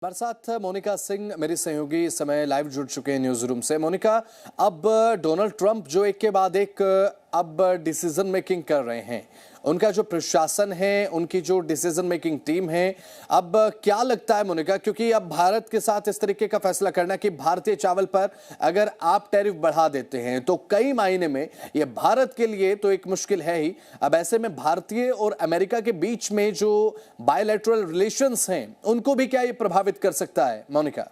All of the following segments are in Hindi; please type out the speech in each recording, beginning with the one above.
हमारे साथ मोनिका सिंह मेरी सहयोगी इस समय लाइव जुड़ चुके हैं न्यूज रूम से। मोनिका, अब डोनाल्ड ट्रंप जो एक के बाद एक अब डिसीजन मेकिंग कर रहे हैं, उनका जो प्रशासन है, उनकी जो डिसीजन मेकिंग टीम है, अब क्या लगता है मोनिका, क्योंकि अब भारत के साथ इस तरीके का फैसला करना कि भारतीय चावल पर अगर आप टैरिफ बढ़ा देते हैं तो कई मायने में ये भारत के लिए तो एक मुश्किल है ही। अब ऐसे में भारतीय और अमेरिका के बीच में जो बायलैटरल रिलेशंस हैं उनको भी क्या ये प्रभावित कर सकता है मोनिका?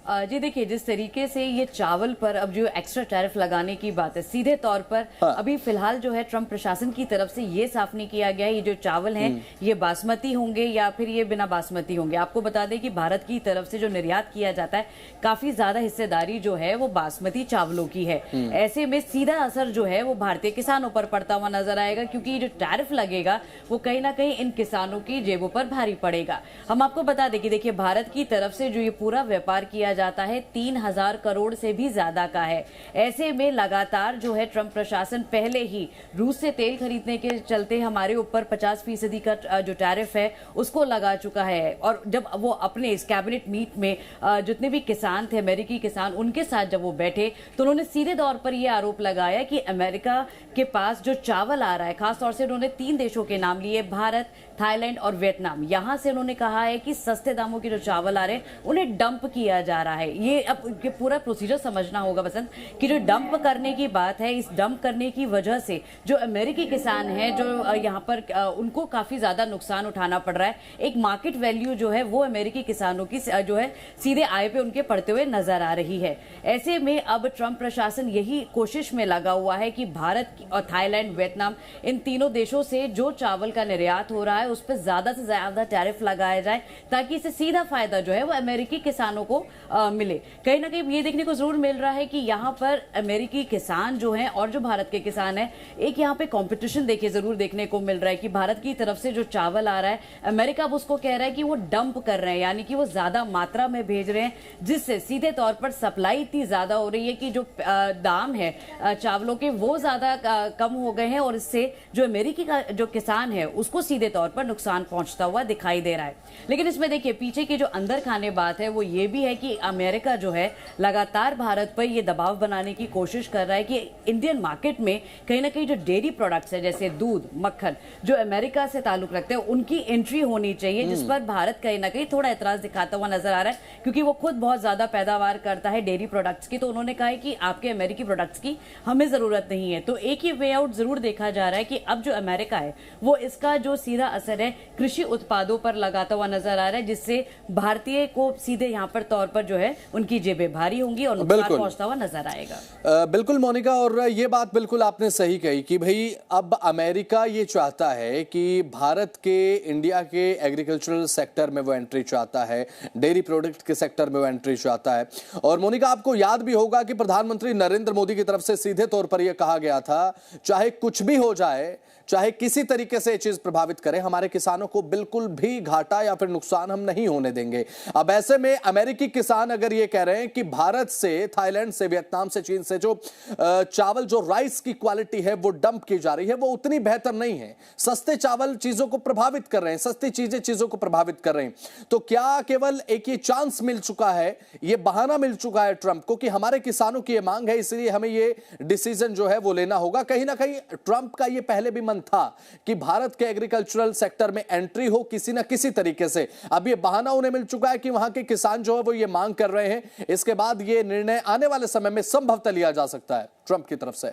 जी देखिए, जिस तरीके से ये चावल पर अब जो एक्स्ट्रा टैरिफ लगाने की बात है, सीधे तौर पर अभी फिलहाल जो है ट्रंप प्रशासन की तरफ से ये साफ नहीं किया गया है ये जो चावल हैं ये बासमती होंगे या फिर ये बिना बासमती होंगे। आपको बता दें कि भारत की तरफ से जो निर्यात किया जाता है काफी ज्यादा हिस्सेदारी जो है वो बासमती चावलों की है। ऐसे में सीधा असर जो है वो भारतीय किसानों पर पड़ता हुआ नजर आएगा, क्योंकि ये जो टैरिफ लगेगा वो कहीं ना कहीं इन किसानों की जेबों पर भारी पड़ेगा। हम आपको बता दें कि देखिए, भारत की तरफ से जो ये पूरा व्यापार किया जाता है 3000 करोड़ से भी ज्यादा का है। ऐसे में लगातार जो है ट्रंप प्रशासन पहले ही रूस से तेल खरीदने के चलते हमारे ऊपर 50% का जो टैरिफ है उसको लगा चुका है। और जब वो अपने इस कैबिनेट मीट में जितने भी किसान थे, अमेरिकी किसान, उनके साथ जब वो बैठे तो उन्होंने सीधे तौर पर यह आरोप लगाया कि अमेरिका के पास जो चावल आ रहा है, खासतौर से उन्होंने 3 देशों के नाम लिए, भारत, थाईलैंड और वियतनाम। यहां से उन्होंने कहा है कि सस्ते दामों के जो चावल आ रहे हैं उन्हें डंप किया जा रहा है। ये अब ये पूरा प्रोसीजर समझना होगा बसंत, कि जो डंप करने की बात है, इस डंप करने की वजह से जो अमेरिकी किसान हैं जो यहाँ पर उनको काफी ज्यादा नुकसान उठाना पड़ रहा है। एक मार्केट वैल्यू जो है वो अमेरिकी किसानों की जो है सीधे आय पे उनके पड़ते हुए नजर आ रही है। ऐसे में अब ट्रंप प्रशासन यही कोशिश में लगा हुआ है कि भारत और थाईलैंड, वियतनाम, इन तीनों देशों से जो चावल का निर्यात हो रहा है उस पर ज्यादा से ज्यादा टैरिफ लगाया जाए, ताकि इससे सीधा फायदा जो है वो अमेरिकी किसानों को मिले। कहीं ना कहीं ये देखने को जरूर मिल रहा है कि यहाँ पर अमेरिकी किसान जो हैं और जो भारत के किसान हैं, एक यहाँ पे कंपटीशन देखिए जरूर देखने को मिल रहा है कि भारत की तरफ से जो चावल आ रहा है, अमेरिका अब उसको कह रहा है कि वो डंप कर रहे हैं, यानी कि वो ज्यादा मात्रा में भेज रहे हैं, जिससे सीधे तौर पर सप्लाई इतनी ज्यादा हो रही है कि जो दाम है चावलों के वो ज्यादा कम हो गए हैं, और इससे जो अमेरिकी का जो किसान है उसको सीधे तौर पर नुकसान पहुंचता हुआ दिखाई दे रहा है। लेकिन इसमें देखिए पीछे की जो अंदर खाने बात है वो ये भी है कि अमेरिका जो है लगातार भारत पर ये दबाव बनाने की कोशिश कर रहा है कि इंडियन मार्केट में कहीं ना कहीं जो डेयरी प्रोडक्ट्स है, जैसे दूध, मक्खन, जो अमेरिका से ताल्लुक रखते हैं, उनकी एंट्री होनी चाहिए, जिस पर भारत कहीं ना कहीं थोड़ा एतराज दिखाता हुआ नजर आ रहा है, क्योंकि वो खुद बहुत ज्यादा पैदावार करता है डेयरी प्रोडक्ट्स की। तो उन्होंने कहा है कि आपके अमेरिकी प्रोडक्ट्स की हमें जरूरत नहीं है। तो एक ही वे आउट जरूर देखा जा रहा है कि अब जो अमेरिका है वो इसका जो सीधा असर है कृषि उत्पादों पर लगाता हुआ नजर आ रहा है, जिससे भारतीय को सीधे यहाँ पर तौर पर जो है उनकी जेबें भारी होंगी और नुकसान पहुंचता हुआ नजर आएगा। बिल्कुल मोनिका, और ये बात बिल्कुल आपने सही कही कि भाई अब अमेरिका ये चाहता है कि भारत के, इंडिया के एग्रीकल्चरल सेक्टर में वो एंट्री चाहता है, डेयरी प्रोडक्ट के सेक्टर में वो एंट्री चाहता है। और मोनिका, आपको याद भी होगा कि प्रधानमंत्री नरेंद्र मोदी की तरफ से सीधे तौर पर यह कहा गया था, चाहे कुछ भी हो जाए, चाहे किसी तरीके से ये चीज प्रभावित करे, हमारे किसानों को बिल्कुल भी घाटा या फिर नुकसान हम नहीं होने देंगे। अब ऐसे में अमेरिकी किसान अगर ये कह रहे हैं कि भारत से, थाईलैंड से, वियतनाम से, चीन से जो चावल, जो राइस की क्वालिटी है वो डंप की जा रही है, वो उतनी बेहतर नहीं है, सस्ते चावल चीजों को प्रभावित कर रहे हैं, सस्ती चीजें चीजों को प्रभावित कर रही हैं, तो क्या केवल एक ये चांस मिल चुका है, ये बहाना मिल चुका है ट्रंप को कि हमारे किसानों की ये मांग है, इसलिए हमें ये डिसीजन जो है वो लेना होगा? कहीं ना कहीं ट्रंप का ये पहले भी था कि भारत के एग्रीकल्चरल सेक्टर में एंट्री हो किसी ना किसी तरीके से। अब ये बहाना उन्हें मिल चुका है कि वहां के किसान जो है वो ये मांग कर रहे हैं, इसके बाद ये निर्णय आने वाले समय में संभवतः लिया जा सकता है ट्रंप की तरफ से।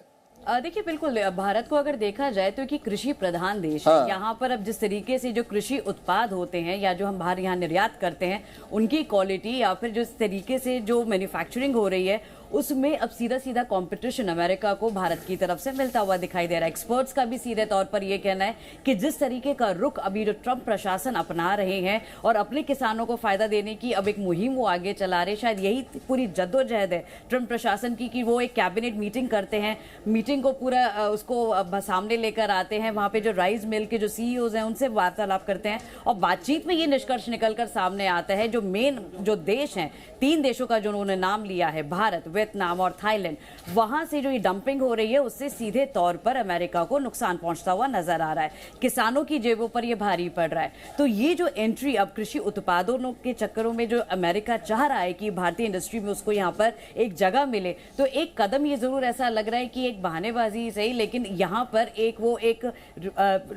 देखिए, बिल्कुल भारत को अगर देखा जाए तो एक कृषि प्रधान देश है। यहाँ पर अब जिस तरीके से जो कृषि उत्पाद होते हैं या जो हम बाहर यहाँ निर्यात करते हैं, उनकी क्वालिटी या फिर जिस तरीके से जो मैन्युफैक्चरिंग हो रही है उसमें अब सीधा सीधा कंपटीशन अमेरिका को भारत की तरफ से मिलता हुआ दिखाई दे रहा है। एक्सपर्ट्स का भी सीधे तौर पर यह कहना है कि जिस तरीके का रुख अभी जो ट्रंप प्रशासन अपना रहे हैं और अपने किसानों को फायदा देने की अब एक मुहिम वो आगे चला रहे, शायद यही पूरी जद्दोजहद है ट्रंप प्रशासन की कि वो एक कैबिनेट मीटिंग करते हैं, मीटिंग को पूरा उसको सामने लेकर आते हैं, वहां पे जो राइस मिल के जो सीईओज हैं उनसे वार्तालाप करते हैं, और बातचीत में ये निष्कर्ष निकलकर सामने आता है जो मेन जो देश हैं, 3 देशों का जो उन्होंने नाम लिया है, भारत, वियतनाम और थाईलैंड, वहां से जो ये डंपिंग हो रही है उससे सीधे तौर पर अमेरिका को नुकसान पहुंचता हुआ नजर आ रहा है। किसानों की जेबों पर ये भारी पड़ रहा है। तो ये जो एंट्री अब कृषि उत्पादों के चक्करों में जो अमेरिका चाह रहा है कि भारतीय इंडस्ट्री में उसको यहाँ पर एक जगह मिले, तो एक कदम ये जरूर ऐसा लग रहा है कि एक बहानेबाजी सही, लेकिन यहाँ पर एक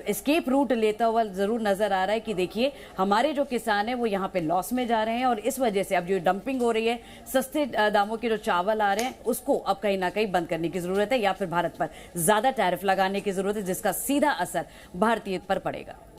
एस्केप रूट लेता हुआ जरूर नजर आ रहा है कि देखिए हमारे जो किसान है वो यहाँ पे लॉस में जा रहे हैं और इस वजह से अब जो डंपिंग हो रही है, सस्ते दामों के जो चावल आ रहे हैं उसको अब कहीं ना कहीं बंद करने की जरूरत है या फिर भारत पर ज्यादा टैरिफ लगाने की जरूरत है, जिसका सीधा असर भारतीय पर पड़ेगा।